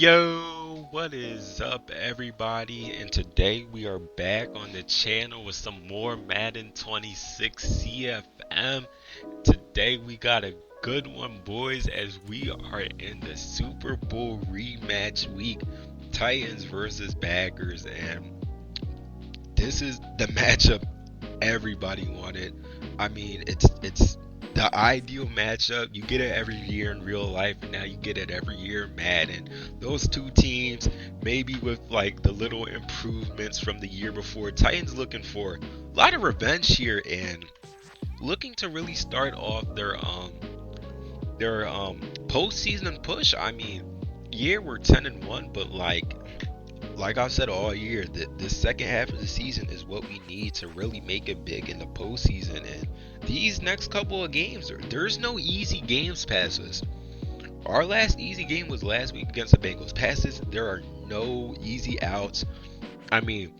Yo, what is up, everybody? And today we are back on the channel with some more Madden 26 CFM. Today we got a good one, boys, as we are in the Super Bowl rematch week. Titans versus Packers, and this is the matchup everybody wanted. I mean, it's the ideal matchup. You get it every year in real life, and now you get it every year in Madden. Those two teams, maybe with like the little improvements from the year before. Titans looking for a lot of revenge here and looking to really start off their postseason push. I mean, yeah, we're 10-1, but like I've said all year, the second half of the season is what we need to really make it big in the postseason. And these next couple of games, there's no easy games past us. Our last easy game was last week against the Bengals. Past this, there are no easy outs. I mean,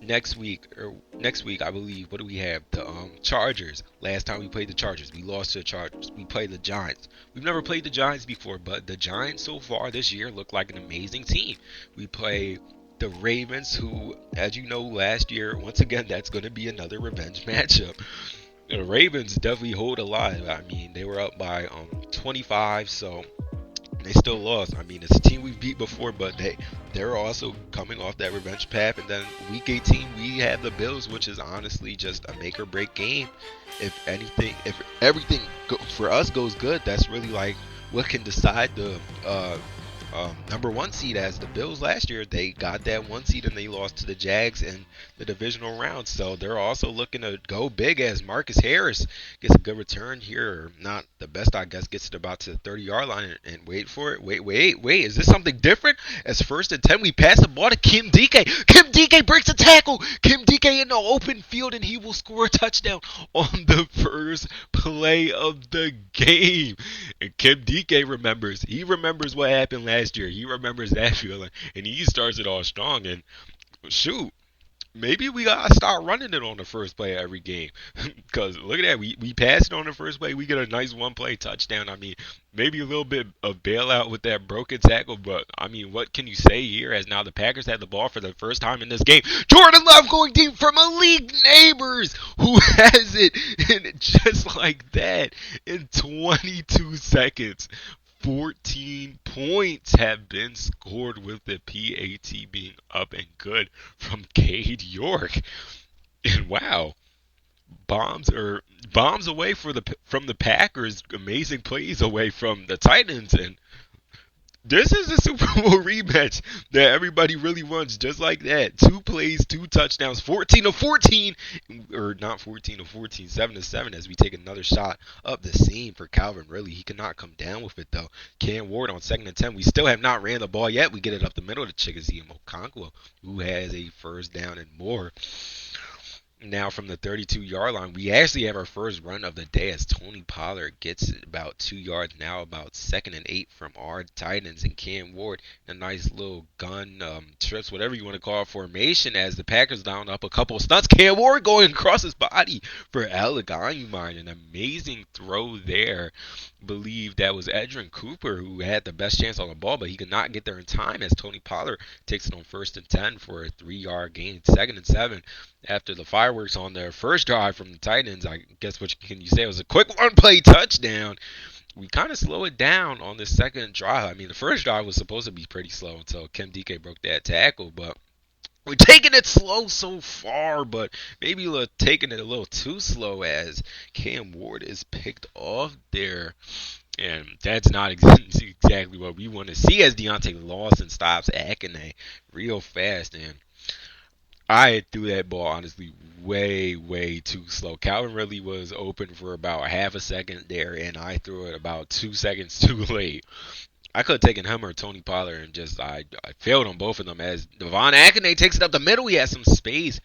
next week I believe, what do we have? The Chargers. Last time we played the Chargers, we lost to the Chargers. We played the Giants. We've never played the Giants before, but the Giants so far this year look like an amazing team. We play the Ravens, who, as you know, last year, once again, that's going to be another revenge matchup. The Ravens definitely hold alive. I mean, they were up by 25, so they still lost. I mean, it's a team we've beat before, but they're also coming off that revenge path. And then week 18, we have the Bills, which is honestly just a make or break game. If everything for us goes good, that's really like what can decide the number one seed. As the Bills last year, they got that one seed and they lost to the Jags in the divisional round. So they're also looking to go big as Marcus Harris gets a good return here. Not the best, I guess, gets it about to the 30-yard line and wait for it. Wait. Is this something different? As first and 10, we pass the ball to Kim DK. Kim DK breaks a tackle. Kim DK in the open field, and he will score a touchdown on the first play of the game. And Kim DK remembers. He remembers what happened last year. He remembers that feeling, and he starts it all strong. And shoot, maybe we gotta start running it on the first play of every game. Because look at that, we pass it on the first play, we get a nice one play touchdown. I mean, maybe a little bit of bailout with that broken tackle, but I mean, what can you say here? As now the Packers had the ball for the first time in this game. Jordan Love going deep from Malik Neighbors, who has it, and just like that, in 22 seconds. 14 points have been scored with the PAT being up and good from Cade York. And wow, bombs away from the Packers, amazing plays away from the Titans, and this is a Super Bowl rematch that everybody really wants, just like that. Two plays, two touchdowns, 14 to 14, or not 14 to 14, 7 to 7, as we take another shot up the seam for Calvin. Really, he cannot come down with it though. Cam Ward on second and 10. We still have not ran the ball yet. We get it up the middle to Chickasee Okonkwo, who has a first down and more. Now from the 32-yard line, we actually have our first run of the day as Tony Pollard gets about 2 yards, now about second and 8 from our Titans, and Cam Ward, a nice little gun trips, whatever you want to call it, formation, as the Packers down up a couple of stunts. Cam Ward going across his body for Alec Ayumine, an amazing throw there. Believe that was Edrin Cooper who had the best chance on the ball, but he could not get there in time, as Tony Pollard takes it on first and 10 for a 3-yard gain. Second and 7 after the fireworks on their first drive from the Titans. I guess what can you say, it was a quick one-play touchdown. We kind of slow it down on the second drive. I mean, the first drive was supposed to be pretty slow until Kim DK broke that tackle, but we're taking it slow so far, but maybe we're taking it a little too slow, as Cam Ward is picked off there. And that's not exactly what we want to see, as Deontay Lawson stops Akane real fast. And I threw that ball, honestly, way too slow. Calvin Ridley was open for about half a second there, and I threw it about 2 seconds too late. I could have taken him or Tony Pollard, and I failed on both of them, as Devon Akane takes it up the middle. He has some space.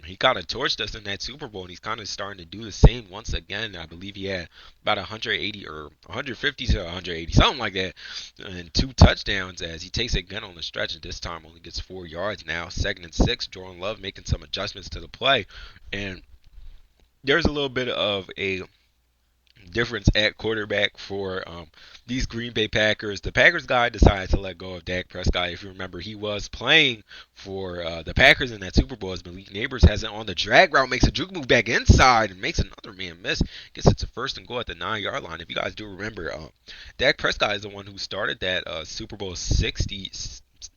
He kind of torched us in that Super Bowl, and he's kind of starting to do the same once again. I believe he had about 180 or 150 to 180, something like that, and two touchdowns, as he takes it again on the stretch, and this time only gets 4 yards. Now second and 6, Jordan Love making some adjustments to the play, and there's a little bit of a difference at quarterback for these Green Bay Packers. The Packers guy decided to let go of Dak Prescott. If you remember, he was playing for the Packers in that Super Bowl as Malik Neighbors has it on the drag route, makes a juke move back inside, and makes another man miss. Gets it to first and goal at the 9-yard line. If you guys do remember, Dak Prescott is the one who started that Super Bowl 60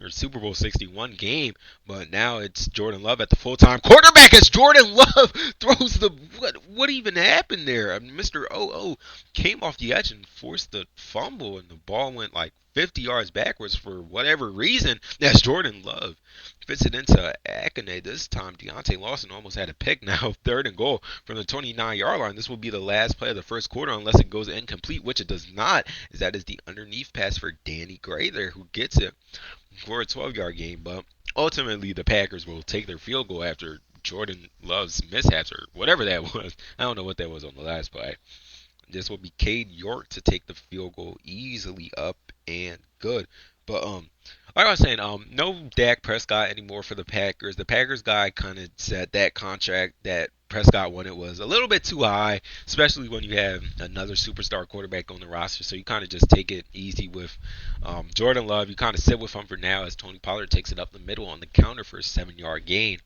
or Super Bowl 61 game, but now it's Jordan Love at the full-time quarterback as Jordan Love throws the what even happened there? I mean, Mr. OO came off the edge and forced the fumble, and the ball went like 50 yards backwards for whatever reason. That's Jordan Love. Fits it into Akane. This time, Deontay Lawson almost had a pick now. Third and goal from the 29-yard line. This will be the last play of the first quarter unless it goes incomplete, which it does not. Is that is the underneath pass for Danny Gray there, who gets it for a 12-yard game. But ultimately, the Packers will take their field goal after Jordan Love's mishaps or whatever that was. I don't know what that was on the last play. This will be Cade York to take the field goal easily up and good. But like I was saying, no Dak Prescott anymore for the Packers. The Packers guy kind of said that contract that Prescott wanted was a little bit too high, especially when you have another superstar quarterback on the roster. So you kind of just take it easy with Jordan Love. You kind of sit with him for now as Tony Pollard takes it up the middle on the counter for a 7-yard gain.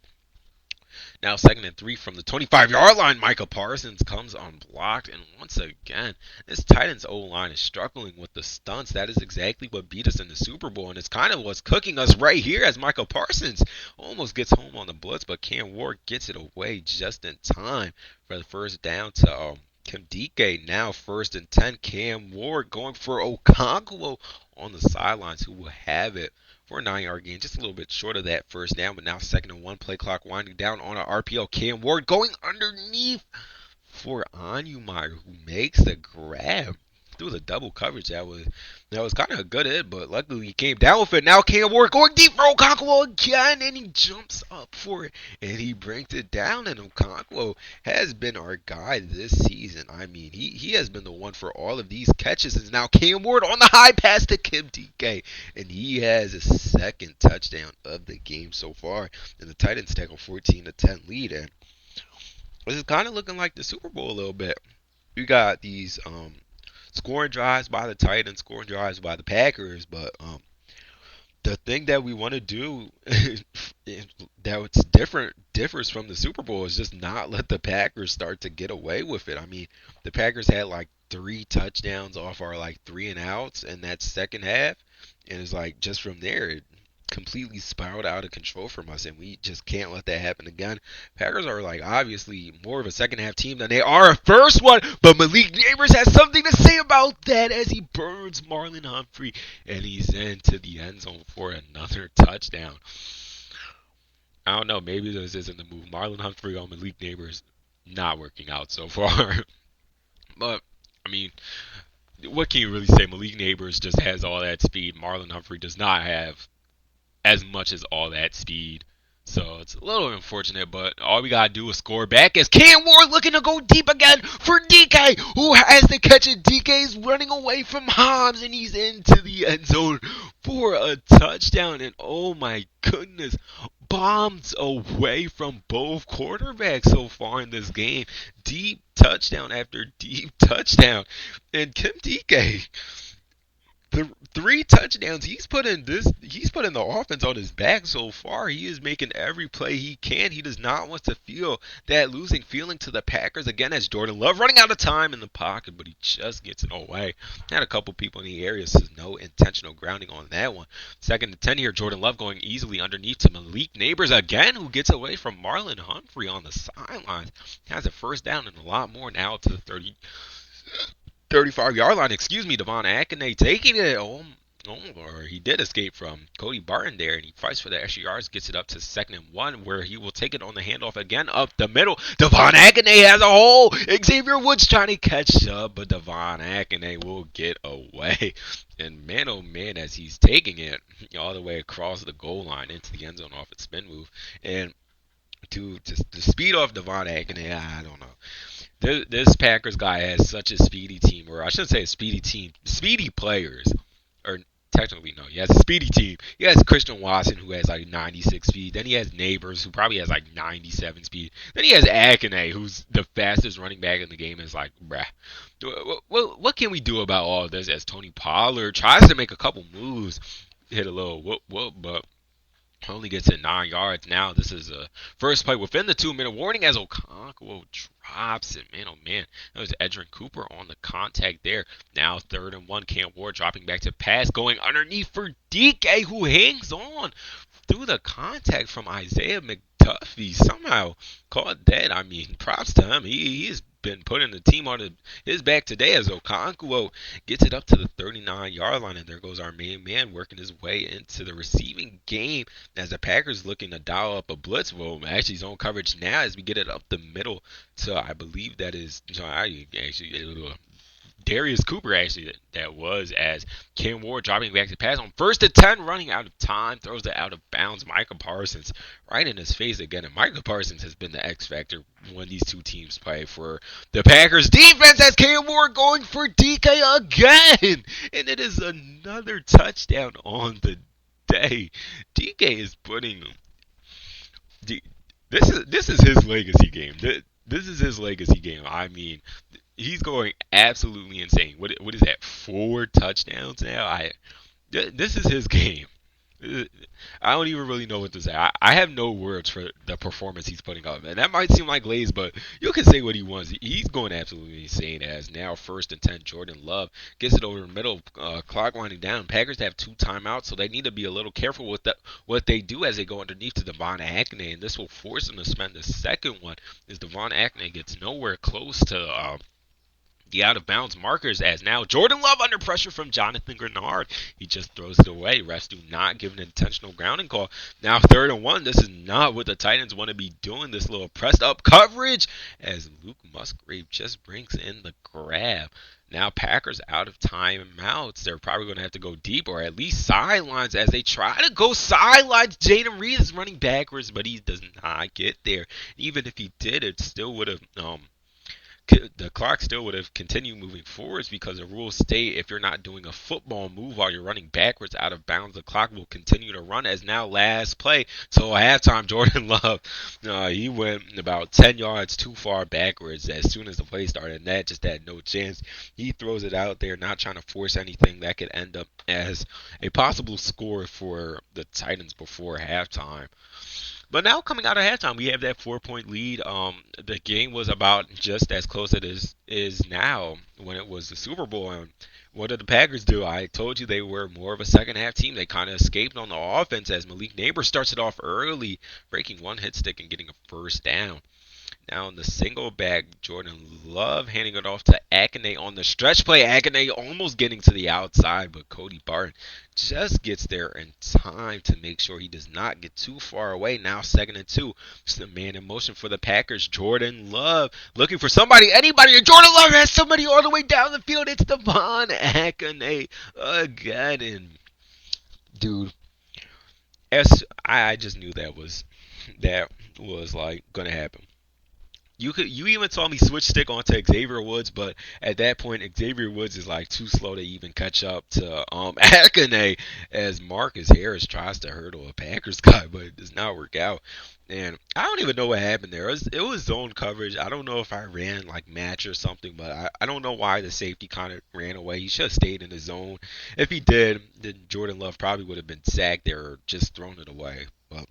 Now second and 3 from the 25-yard line. Micah Parsons comes unblocked, and once again, this Titans O-line is struggling with the stunts. That is exactly what beat us in the Super Bowl, and it's kind of what's cooking us right here as Micah Parsons almost gets home on the blitz, but Cam Ward gets it away just in time for the first down to Kim Dike. Now first and 10. Cam Ward going for Okonkwo on the sidelines, who will have it for a 9-yard gain, just a little bit short of that first down, but now second and 1, play clock winding down on an RPO. Cam Ward going underneath for Anyumeyer, who makes the grab through the double coverage. That was kind of a good hit, but luckily he came down with it. Now Cam Ward going deep for Okonkwo again, and he jumps up for it, and he brings it down, and Okonkwo has been our guy this season. I mean, he has been the one for all of these catches. And now Cam Ward on the high pass to Kim DK, and he has a second touchdown of the game so far, and the Titans take a 14-10 lead, and this is kind of looking like the Super Bowl a little bit. You got these scoring drives by the Titans, scoring drives by the Packers, but the thing that we want to do that's differs from the Super Bowl is just not let the Packers start to get away with it. I mean, the Packers had like 3 touchdowns off our like 3-and-outs in that second half, and it's like just from there it completely spiraled out of control from us, and we just can't let that happen again. Packers are like obviously more of a second half team than they are a first one, but Malik Neighbors has something to say about that as he burns Marlon Humphrey, and he's into the end zone for another touchdown. I don't know, maybe this isn't the move. Marlon Humphrey on Malik Neighbors not working out so far. But I mean, what can you really say? Malik Neighbors just has all that speed. Marlon Humphrey does not have as much as all that speed. So it's a little unfortunate, but all we gotta do is score back as Cam Ward looking to go deep again for DK, who has the catch, and DK's running away from Hobbs, and he's into the end zone for a touchdown. And oh my goodness, bombs away from both quarterbacks so far in this game. Deep touchdown after deep touchdown. And Kim DK, the 3 touchdowns he's putting the offense on his back so far. He is making every play he can. He does not want to feel that losing feeling to the Packers again as Jordan Love running out of time in the pocket, but he just gets it away. Had a couple people in the area, so no intentional grounding on that one. Second and 10 here, Jordan Love going easily underneath to Malik Neighbors again, who gets away from Marlon Humphrey on the sidelines. Has a first down and a lot more now to the 35-yard line. Devon Akane taking it. Or he did escape from Cody Barton there, and he fights for the extra yards, gets it up to second and 1, where he will take it on the handoff again up the middle. Devon Akane has a hole. Xavier Woods trying to catch up, but Devon Akane will get away. And man, oh man, as he's taking it all the way across the goal line into the end zone off its spin move. And to speed off Devon Akane, I don't know. This Packers guy has such a speedy team, or I shouldn't say a speedy team, speedy players, or Technically, no. He has a speedy team. He has Christian Watson, who has like 96 speed. Then he has Neighbors, who probably has like 97 speed. Then he has Akane, who's the fastest running back in the game. It's like, bruh. What can we do about all of this as Tony Pollard tries to make a couple moves, hit a little whoop whoop, but only gets it 9 yards. Now this is a first play within the 2 minute warning as Okonkwo drops it. Man, oh man, that was Edrin Cooper on the contact there. Now 3rd and 1. Cam Ward dropping back to pass, going underneath for DK, who hangs on through the contact from Isaiah McDuffie. Somehow caught that. I mean, props to him. He's been putting the team on his back today as Okonkwo gets it up to the 39-yard line, and there goes our main man working his way into the receiving game as the Packers looking to dial up a blitz. Well, actually zone coverage now as we get it up the middle to, I believe that is, Darius Cooper, actually, that was, as Cam Ward dropping back to pass on 1st and 10, running out of time, throws it out of bounds. Micah Parsons right in his face again, and Micah Parsons has been the X factor when these two teams play for the Packers defense, as Cam Ward going for DK again, and it is another touchdown on the day. DK is putting this is his legacy game. This is his legacy game. I mean, he's going absolutely insane. What is that? 4 touchdowns now. This is his game. I don't even really know what to say. I have no words for the performance he's putting up. And that might seem like lazy, but you can say what he wants. He's going absolutely insane as now 1st and 10. Jordan Love gets it over the middle, clock winding down. Packers have 2 timeouts, so they need to be a little careful with what they do as they go underneath to Devon Akane. And this will force them to spend the second one as Devon Akane gets nowhere close to the out of bounds markers, as now Jordan Love under pressure from Jonathan Grenard. He just throws it away. Refs do not give an intentional grounding call. Now 3rd and 1. This is not what the Titans want to be doing. This little pressed up coverage as Luke Musgrave just brings in the grab. Now Packers out of timeouts. They're probably going to have to go deep or at least sidelines as they try to go sidelines. Jaden Reed is running backwards, but he does not get there. Even if he did, it still would have the clock still would have continued moving forwards because the rules state if you're not doing a football move while you're running backwards out of bounds, the clock will continue to run. As now last play, so at halftime, Jordan Love, he went about 10 yards too far backwards as soon as the play started, and that just had no chance. He throws it out there, not trying to force anything that could end up as a possible score for the Titans before halftime. But now coming out of halftime, we have that 4 point lead. The game was about just as close as it is now when it was the Super Bowl. And what did the Packers do? I told you they were more of a second half team. They kind of escaped on the offense as Malik Neighbors starts it off early, breaking one hit stick and getting a first down. Now in the single back, Jordan Love handing it off to Akane on the stretch play. Akane almost getting to the outside, but Cody Barton just gets there in time to make sure he does not get too far away. Now 2nd and 2. It's the man in motion for the Packers. Jordan Love looking for somebody, anybody, and Jordan Love has somebody all the way down the field. It's Devon Akane again. And dude, I just knew that was like gonna happen. You even saw me switch stick onto Xavier Woods, but at that point Xavier Woods is like too slow to even catch up to Akane as Marcus Harris tries to hurdle a Packers guy, but it does not work out. And I don't even know what happened there. It was zone coverage. I don't know if I ran like match or something, but I don't know why the safety kind of ran away. He should have stayed in the zone. If he did, then Jordan Love probably would have been sacked there or just thrown it away. But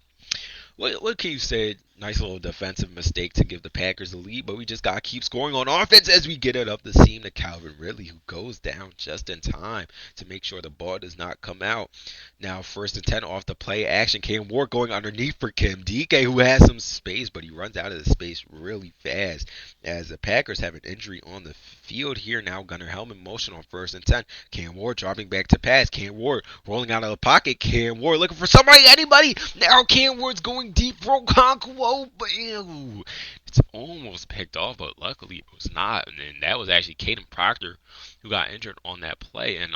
what can you say? Nice little defensive mistake to give the Packers the lead, but we just got to keep scoring on offense as we get it up the seam to Calvin Ridley, who goes down just in time to make sure the ball does not come out. Now 1st and 10 off the play action. Cam Ward going underneath for Kim DK, who has some space, but he runs out of the space really fast as the Packers have an injury on the field here. Now Gunnar Helman motion on 1st and 10. Cam Ward dropping back to pass. Cam Ward rolling out of the pocket. Cam Ward looking for somebody, anybody. Now Cam Ward's going deep for Okonkwo. But it's almost picked off, but luckily it was not. And then that was actually Caden Proctor who got injured on that play. And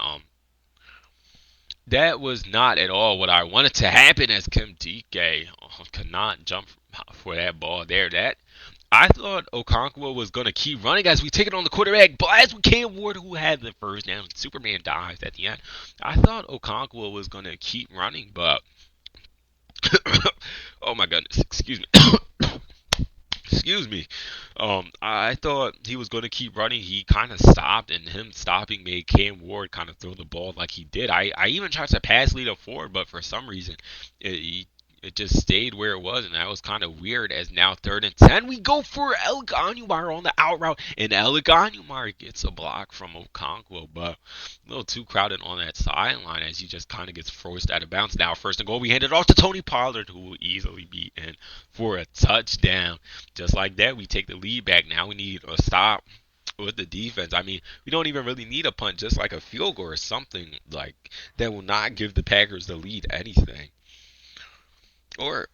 that was not at all what I wanted to happen as Kim DK could not jump for that ball there. That I thought Okonkwo was going to keep running as we take it on the quarterback, but as we Cam Ward, who had the first down, Superman dives at the end. I thought Okonkwo was going to keep running, but oh my goodness, excuse me. Excuse me. I thought he was going to keep running. He kind of stopped, and him stopping made Cam Ward kind of throw the ball like he did. I even tried to pass lead up forward, but for some reason, it, it just stayed where it was, and that was kind of weird. As now 3rd and 10, we go for El Anumar on the out route, and El Anumar gets a block from Okonkwo, but a little too crowded on that sideline as he just kind of gets forced out of bounds. Now 1st and goal, we hand it off to Tony Pollard, who will easily be in for a touchdown. Just like that, we take the lead back. Now we need a stop with the defense. I mean, we don't even really need a punt, just like a field goal or something like that will not give the Packers the lead anything. Or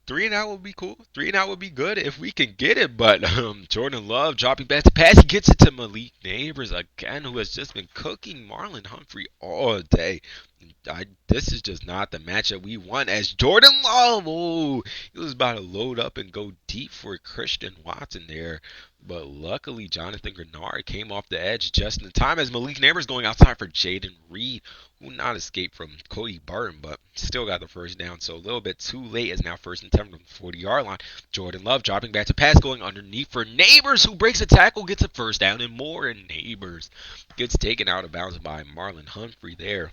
3-and-out would be cool. 3-and-out would be good if we can get it. But Jordan Love dropping back to pass. He gets it to Malik Neighbors again, who has just been cooking Marlon Humphrey all day. This is just not the matchup we want as Jordan Love. Oh, he was about to load up and go deep for Christian Watson there. But luckily, Jonathan Grenard came off the edge just in time as Malik Neighbors going outside for Jaden Reed, who not escaped from Cody Barton, but still got the first down. So a little bit too late as now 1st and 10 from the 40-yard line. Jordan Love dropping back to pass, going underneath for Neighbors, who breaks a tackle, gets a first down, and more. And Neighbors gets taken out of bounds by Marlon Humphrey there.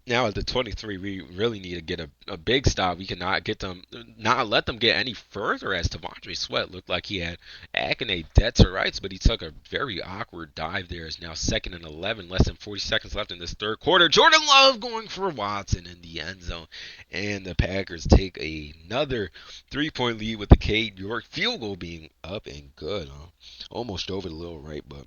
Now at the 23, we really need to get a big stop. We cannot get them, not let them get any further as T'Vondre Sweat looked like he had Akane dead to rights, but he took a very awkward dive there. It's now 2nd and 11, less than 40 seconds left in this 3rd quarter. Jordan Love going for Watson in the end zone, and the Packers take another 3-point lead with the Cade York field goal being up and good. Almost over the little right, but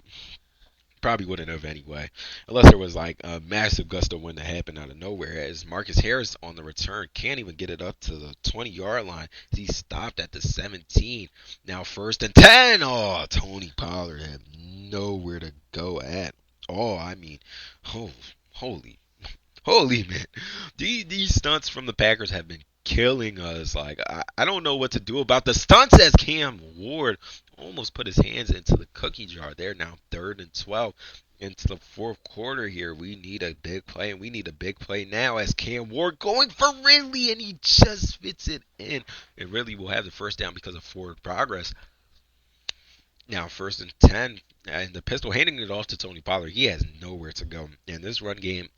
probably wouldn't have anyway, unless there was like a massive gust of wind that happened out of nowhere. As Marcus Harris on the return can't even get it up to the 20-yard line. He stopped at the 17. Now 1st and 10. Oh, Tony Pollard had nowhere to go at all. I mean, oh, holy Holy man, these stunts from the Packers have been killing us. Like I don't know what to do about the stunts as Cam Ward almost put his hands into the cookie jar. They're now 3rd and 12 into the 4th quarter here. We need a big play, and we need a big play now as Cam Ward going for Ridley, and he just fits it in. And Ridley will have the first down because of forward progress. Now 1st and 10, and the pistol handing it off to Tony Pollard. He has nowhere to go. And this run game,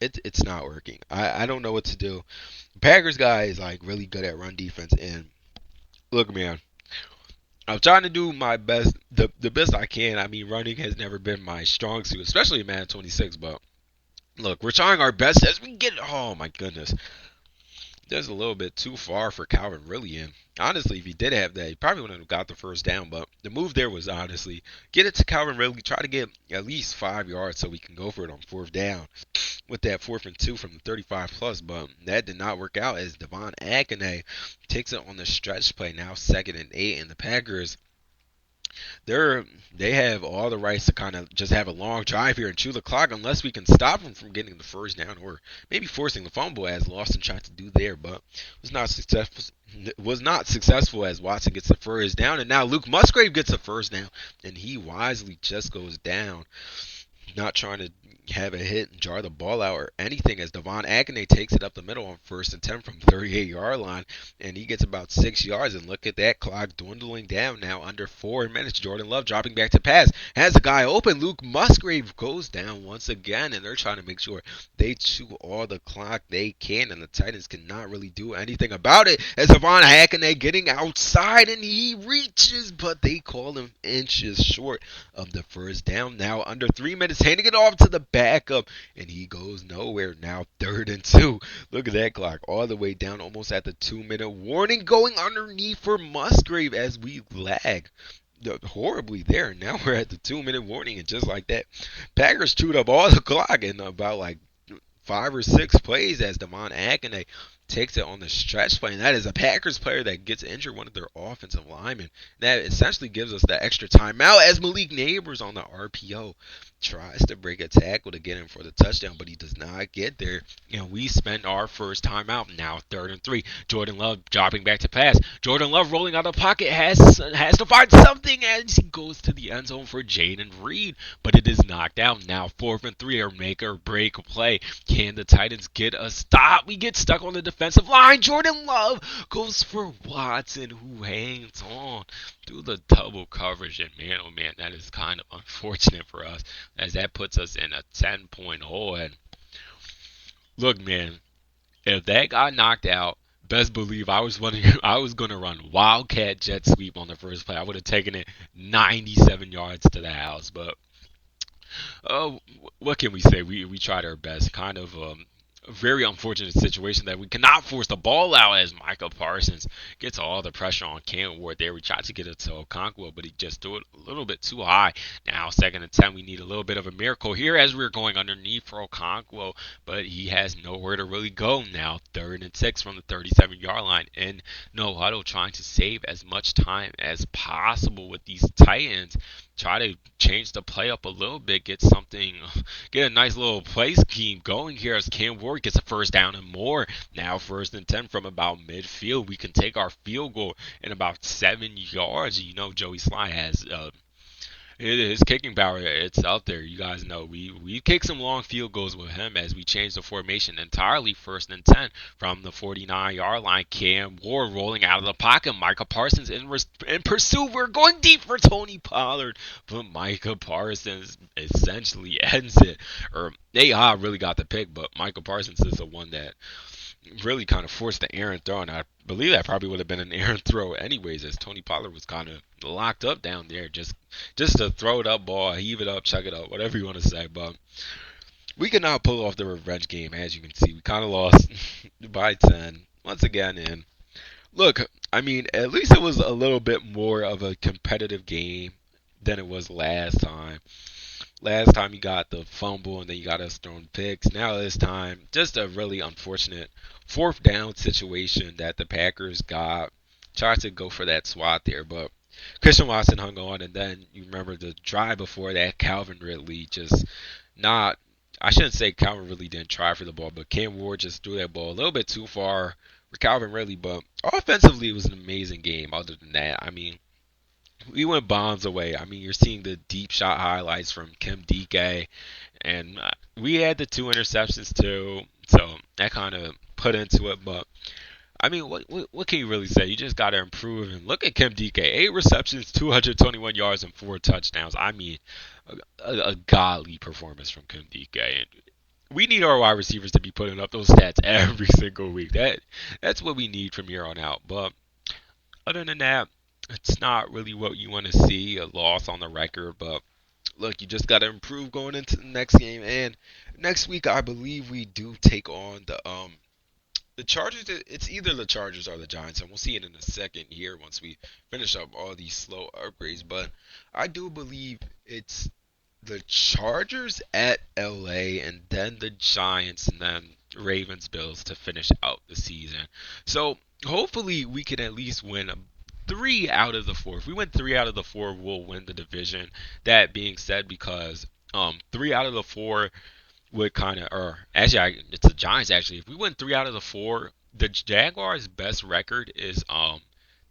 it's not working. I don't know what to do. Packers guy is like really good at run defense. And look, man, I'm trying to do my best, the best I can. I mean, running has never been my strong suit, especially in Madden 26. But look, we're trying our best as we get. Oh my goodness, that's a little bit too far for Calvin Ridley. And honestly, if he did have that, he probably wouldn't have got the first down. But the move there was honestly get it to Calvin Ridley, try to get at least 5 yards so we can go for it on 4th down with that 4th and 2 from the 35 plus. But that did not work out as Devon Akane takes it on the stretch play. Now 2nd and 8, and the Packers, they have all the rights to kind of just have a long drive here and chew the clock unless we can stop them from getting the first down or maybe forcing the fumble as Lawson tried to do there, but was not successful as Watson gets the first down, and now Luke Musgrave gets the first down, and he wisely just goes down, not trying to have a hit and jar the ball out or anything as Devon Akane takes it up the middle on 1st and 10 from the 38-yard line, and he gets about 6 yards, and look at that clock dwindling down now under 4 minutes. Jordan Love dropping back to pass, has a guy open. Luke Musgrave goes down once again, and they're trying to make sure they chew all the clock they can, and the Titans cannot really do anything about it as Devon Akane getting outside, and he reaches, but they call him inches short of the first down. Now under 3 minutes, handing it off to the backup, and he goes nowhere. Now 3rd and 2. Look at that clock all the way down, almost at the 2-minute warning, going underneath for Musgrave as we lag horribly there. Now we're at the 2-minute warning, and just like that, Packers chewed up all the clock in about like 5 or 6 plays as Devon Akane takes it on the stretch play, and that is a Packers player that gets injured, one of their offensive linemen. That essentially gives us that extra timeout as Malik Neighbors on the RPO tries to break a tackle to get him for the touchdown, but he does not get there. And we spent our first timeout. Now 3rd and 3. Jordan Love dropping back to pass. Jordan Love rolling out of the pocket has to find something as he goes to the end zone for Jaden Reed, but it is knocked out. Now 4th and 3, or make or break play. Can the Titans get a stop? We get stuck on the defensive line. Jordan Love goes for Watson, who hangs on through the double coverage. And man, oh man, that is kind of unfortunate for us, as that puts us in a 10-point hole. And look, man, if that got knocked out, best believe I was running. I was gonna run wildcat jet sweep on the first play. I would have taken it 97 yards to the house. But what can we say? We tried our best. Kind of a very unfortunate situation that we cannot force the ball out, as Micah Parsons gets all the pressure on Cam Ward there. We tried to get it to Okonkwo, but he just threw it a little bit too high. Now 2nd and 10, we need a little bit of a miracle here as we're going underneath for Okonkwo, but he has nowhere to really go. Now 3rd and 6 from the 37-yard line, and no huddle, trying to save as much time as possible with these Titans. Try to change the play up a little bit, get a nice little play scheme going here as Cam Ward gets a first down and more. Now 1st and 10 from about midfield. We can take our field goal in about 7 yards. You know, Joey Sly has his kicking power, it's out there. You guys know we kick some long field goals with him as we change the formation entirely. 1st and 10 from the 49-yard line. Cam Ward rolling out of the pocket. Micah Parsons in pursuit. We're going deep for Tony Pollard, but Micah Parsons essentially ends it. Or AI really got the pick, but Micah Parsons is the one that really kind of forced the errant throw, and I believe that probably would have been an errant throw anyways, as Tony Pollard was kind of locked up down there, just to throw it up ball, heave it up, chuck it up, whatever you want to say. But we could not pull off the revenge game, as you can see. We kind of lost by 10 once again. And look, I mean, at least it was a little bit more of a competitive game than it was last time. Last time you got the fumble and then you got us throwing picks. Now this time, just a really unfortunate 4th down situation that the Packers got. Tried to go for that swat there, but Christian Watson hung on. And then you remember the drive before that, Calvin Ridley just not. I shouldn't say Calvin Ridley didn't try for the ball, but Cam Ward just threw that ball a little bit too far for Calvin Ridley. But offensively, it was an amazing game. Other than that, I mean, we went bombs away. I mean, you're seeing the deep shot highlights from Kim DK, and we had the 2 interceptions too, so that kind of put into it. But I mean, what can you really say? You just got to improve. And look at Kim DK, 8 receptions, 221 yards, and 4 touchdowns. I mean, a godly performance from Kim DK. And we need our wide receivers to be putting up those stats every single week. That's what we need from here on out. But other than that, it's not really what you want to see, a loss on the record. But look, you just got to improve going into the next game. And next week, I believe we do take on the Chargers. It's either the Chargers or the Giants, and we'll see it in a second here once we finish up all these slow upgrades. But I do believe it's the Chargers at LA, and then the Giants, and then Ravens Bills to finish out the season. So hopefully we can at least win 3 out of the 4. If we win 3 out of the 4, we'll win the division. That being said, because 3 out of the 4 would kind of, or actually, it's the Giants actually. If we win 3 out of the 4, the Jaguars' best record is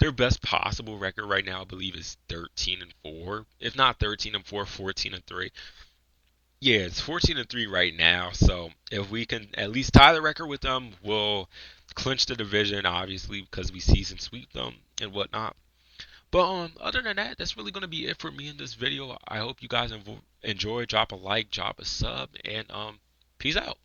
their best possible record right now, I believe, is 13-4. If not 13-4, 14-3. Yeah, it's 14-3 right now. So if we can at least tie the record with them, we'll clinch the division, obviously, because we season sweep them and whatnot. But other than that, that's really gonna be it for me in this video. I hope you guys enjoy. Drop a like, drop a sub, and peace out.